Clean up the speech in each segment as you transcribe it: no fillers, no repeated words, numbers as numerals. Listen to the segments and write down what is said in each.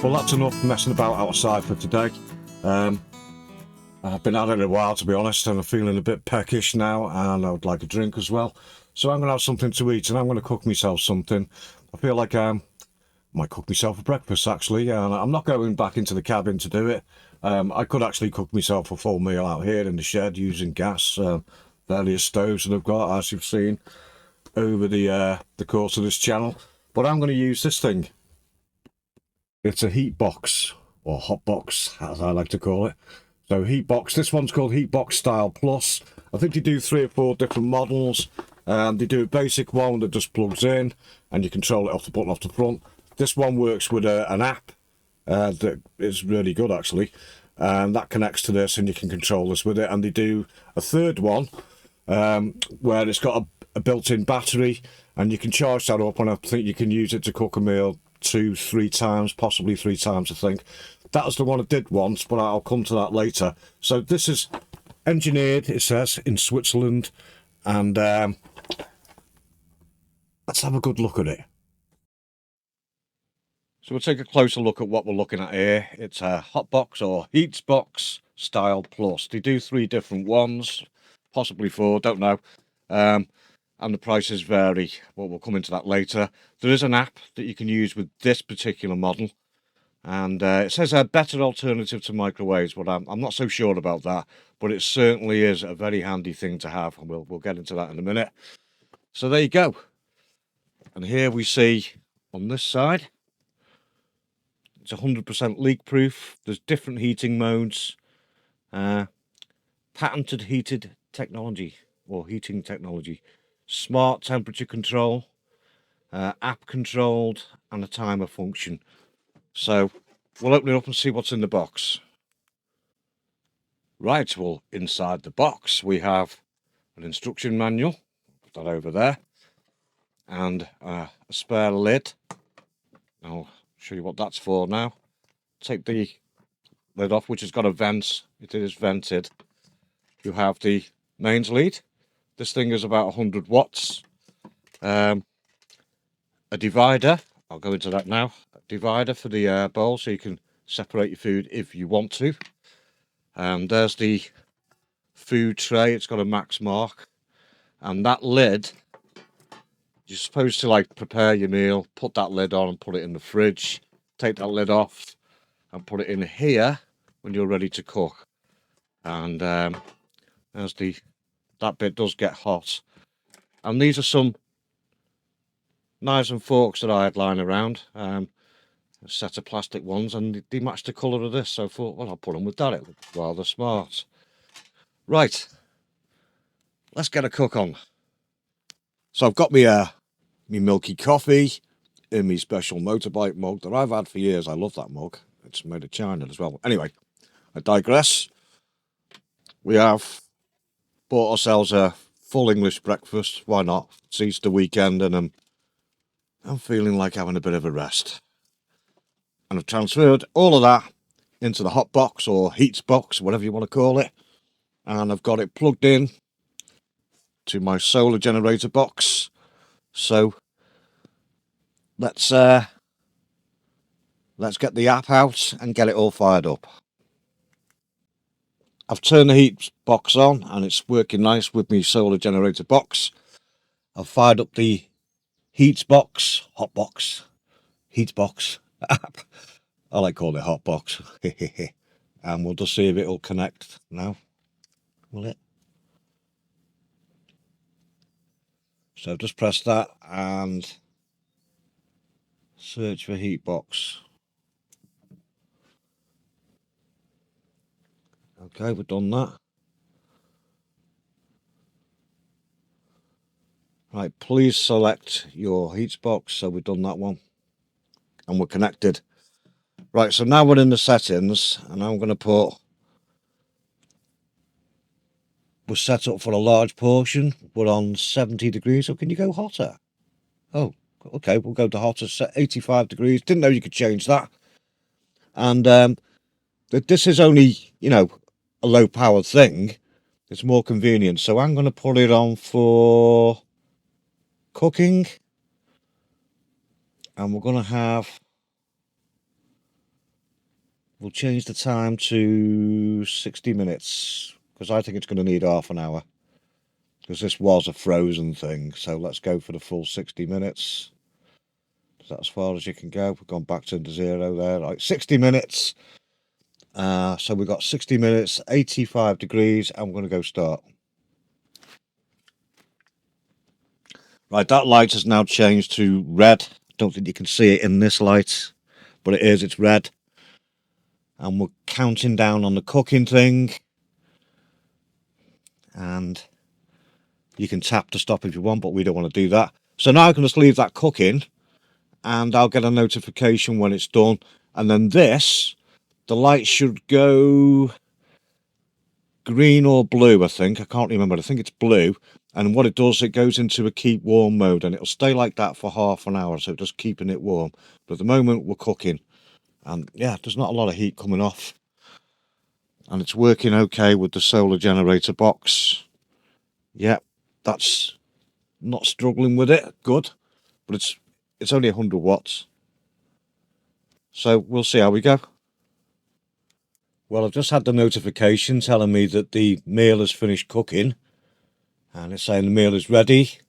Well, that's enough messing about outside for today. I've been at it a while, to be honest, and I'm feeling a bit peckish now, and I would like a drink as well. So I'm going to have something to eat, and I'm going to cook myself something. I feel like I might cook myself a breakfast, actually, and I'm not going back into the cabin to do it. I could actually cook myself a full meal out here in the shed using gas, various stoves that I've got, as you've seen over the course of this channel. But I'm going to use this thing. It's a heat box, or hot box, as I like to call it. So heat box, this one's called HeatsBox Style Plus. I think they do 3 or 4 different models. They do a basic one that just plugs in and you control it off the button off the front. This one works with an app that is really good, actually. And that connects to this and you can control this with it. And they do a third one where it's got a built-in battery and you can charge that up, and I think you can use it to cook a meal 2-3 times, possibly 3 times, I think. That was the one I did once, but I'll come to that later. So this is engineered, it says, in Switzerland, and let's have a good look at it. So we'll take a closer look at what we're looking at here. It's a HotBox or HeatsBox Style Plus. They do 3 different ones, possibly 4, don't know. And the prices vary, but we'll come into that later. There is an app that you can use with this particular model. And it says a better alternative to microwaves, but I'm not so sure about that. But it certainly is a very handy thing to have, and we'll get into that in a minute. So there you go. And here we see on this side, it's 100% leak proof. There's different heating modes, patented heated technology or heating technology, smart temperature control, app controlled, and a timer function. So we'll open it up and see what's in the box. Right, well, inside the box we have an instruction manual, put that over there, and a spare lid. I'll show you what that's for now. Take the lid off, which has got a vent. It is vented. You have the mains lead. This thing is about 100 watts. A divider, I'll go into that now. A divider for the bowl, so you can separate your food if you want to. There's the food tray. It's got a max mark, and that lid, you're supposed to like prepare your meal, put that lid on and put it in the fridge, take that lid off and put it in here when you're ready to cook. And as that bit does get hot. And these are some knives and forks that I had lying around, a set of plastic ones, and they match the colour of this, so I thought, well, I'll put them with that. It looked rather smart. Right, let's get a cook on. So I've got me milky coffee in my special motorbike mug that I've had for years. I love that mug. It's made of China as well. Anyway, I digress. We have bought ourselves a full English breakfast. Why not? It's Easter weekend and I'm feeling like having a bit of a rest. And I've transferred all of that into the hot box or heats box, whatever you want to call it. And I've got it plugged in to my solar generator box. So let's get the app out and get it all fired up. I've turned the heat box on and it's working nice with my solar generator box. I've fired up the HeatsBox, HotBox, HeatsBox app. I like calling it HotBox. And we'll just see if it'll connect now. Will it? So just press that and search for HeatBox. Okay, we've done that. Right, please select your HeatsBox. So we've done that one. And we're connected. Right, so now we're in the settings, and I'm going to put, we're set up for a large portion. We're on 70 degrees. So can you go hotter? Oh, okay, we'll go to hotter, 85 degrees. Didn't know you could change that. And this is only, you know, a low powered thing. It's more convenient. So I'm going to put it on for cooking. And we're going to have We'll change the time to 60 minutes because I think it's going to need half an hour because this was a frozen thing. So let's go for the full 60 minutes. Is that as far as you can go? We've gone back to 0 there. Right, 60 minutes. So we've got 60 minutes, 85 degrees. I'm going to go start. Right, that light has now changed to red. Don't think you can see it in this light, but it is, it's red. And we're counting down on the cooking thing. And you can tap to stop if you want, but we don't want to do that. So now I can just leave that cooking and I'll get a notification when it's done. And then this, the light should go green or blue, I think. I can't remember. I think it's blue. And what it does, it goes into a keep warm mode and it'll stay like that for half an hour. So just keeping it warm. But at the moment we're cooking and yeah, there's not a lot of heat coming off. And it's working okay with the solar generator box. Yeah, that's not struggling with it. Good. But it's only 100 watts. So we'll see how we go. Well, I've just had the notification telling me that the meal has finished cooking. And it's saying the meal is ready.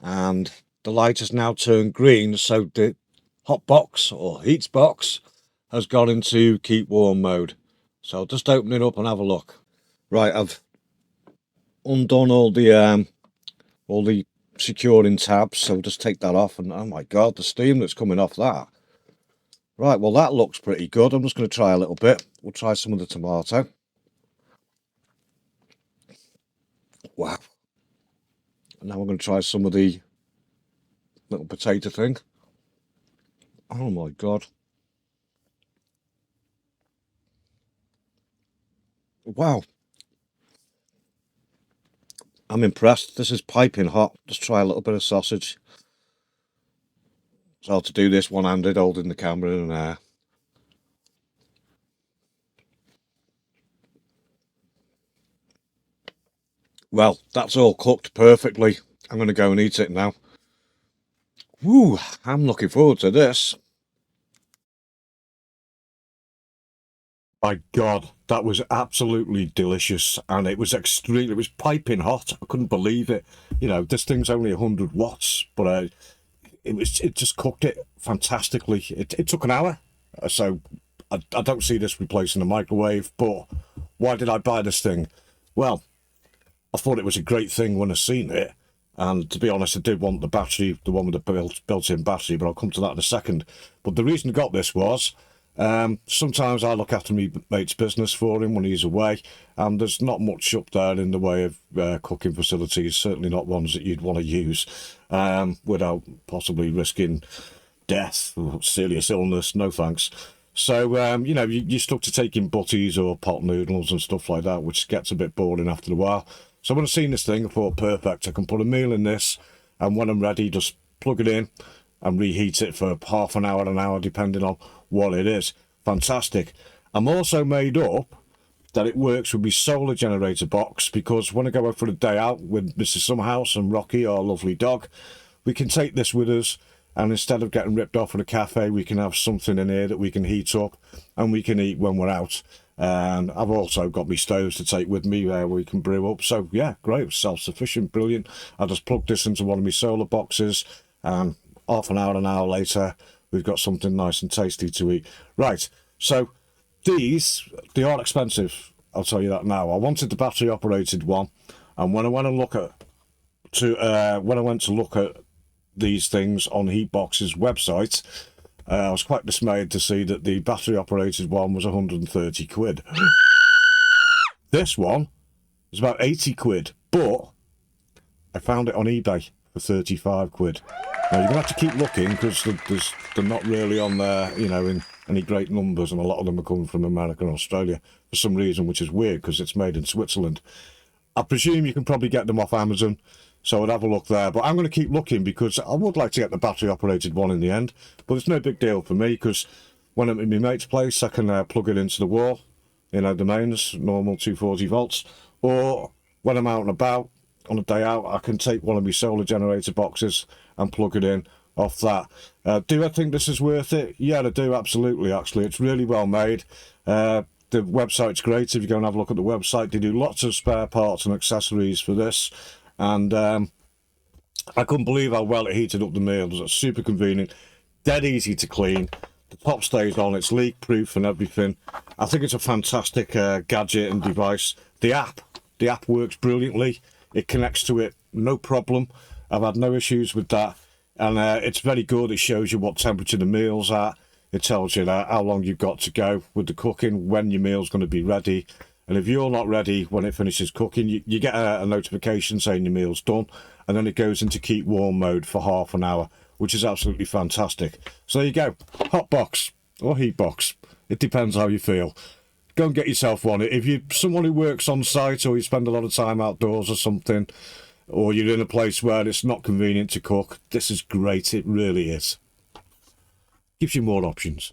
And the light has now turned green. So the hot box or HeatsBox has gone into keep warm mode. So I'll just open it up and have a look. Right, I've undone all the securing tabs. So we'll just take that off. And oh my God, the steam that's coming off that. Right, well, that looks pretty good. I'm just going to try a little bit. We'll try some of the tomato. Wow. And now we're going to try some of the little potato thing. Oh my God. Wow. I'm impressed. This is piping hot. Just try a little bit of sausage. So to do this one-handed, holding the camera in there. Well, that's all cooked perfectly. I'm going to go and eat it now. Woo, I'm looking forward to this. My God, that was absolutely delicious. And it was it was piping hot. I couldn't believe it. You know, this thing's only 100 watts, but it just cooked it fantastically. It took an hour. So I don't see this replacing the microwave, but why did I buy this thing? Well, I thought it was a great thing when I seen it. And to be honest, I did want the battery, the one with the built-in battery, but I'll come to that in a second. But the reason I got this was, sometimes I look after my mate's business for him when he's away, and there's not much up there in the way of cooking facilities, certainly not ones that you'd want to use without possibly risking death or serious illness. No thanks. So, you know, you're stuck to taking butties or pot noodles and stuff like that, which gets a bit boring after a while. So when I seen this thing, I thought, perfect, I can put a meal in this, and when I'm ready, just plug it in and reheat it for half an hour, depending on what it is. Fantastic. I'm also made up that it works with my solar generator box, because when I go out for a day out with Mrs. Summerhouse and Rocky, our lovely dog, we can take this with us, and instead of getting ripped off at a cafe, we can have something in here that we can heat up and we can eat when we're out. And I've also got my stoves to take with me where we can brew up. So yeah, great, self-sufficient, brilliant. I just plugged this into one of my solar boxes, and half an hour later, we've got something nice and tasty to eat. Right, so they are expensive, I'll tell you that now. I wanted the battery operated one, and when I went to look at these things on HeatBox's website, I was quite dismayed to see that the battery operated one was 130 quid. This one is about 80 quid, but I found it on eBay for 35 quid. Now you're going to have to keep looking, because they're not really on there, you know, in any great numbers, and a lot of them are coming from America and Australia for some reason, which is weird because it's made in Switzerland. I presume you can probably get them off Amazon, so I'd have a look there. But I'm going to keep looking, because I would like to get the battery-operated one in the end. But it's no big deal for me, because when I'm in my mate's place, I can plug it into the wall, you know, the mains, normal 240 volts. Or when I'm out and about, on a day out, I can take one of my solar generator boxes and plug it in off that. Do I think this is worth it? Yeah, I do, absolutely, actually. It's really well made. The website's great. If you go and have a look at the website, they do lots of spare parts and accessories for this. And I couldn't believe how well it heated up the meals. It's super convenient, dead easy to clean. The top stays on, it's leak proof and everything. I think it's a fantastic gadget and device. The app works brilliantly. It connects to it, no problem. I've had no issues with that. And it's very good. It shows you what temperature the meal's at. It tells you how long you've got to go with the cooking, when your meal's going to be ready. And if you're not ready when it finishes cooking, you get a notification saying your meal's done. And then it goes into keep warm mode for half an hour, which is absolutely fantastic. So there you go. Hot box or heat box. It depends how you feel. Go and get yourself one. If you're someone who works on site, or you spend a lot of time outdoors or something, or you're in a place where it's not convenient to cook, this is great. It really is. Gives you more options.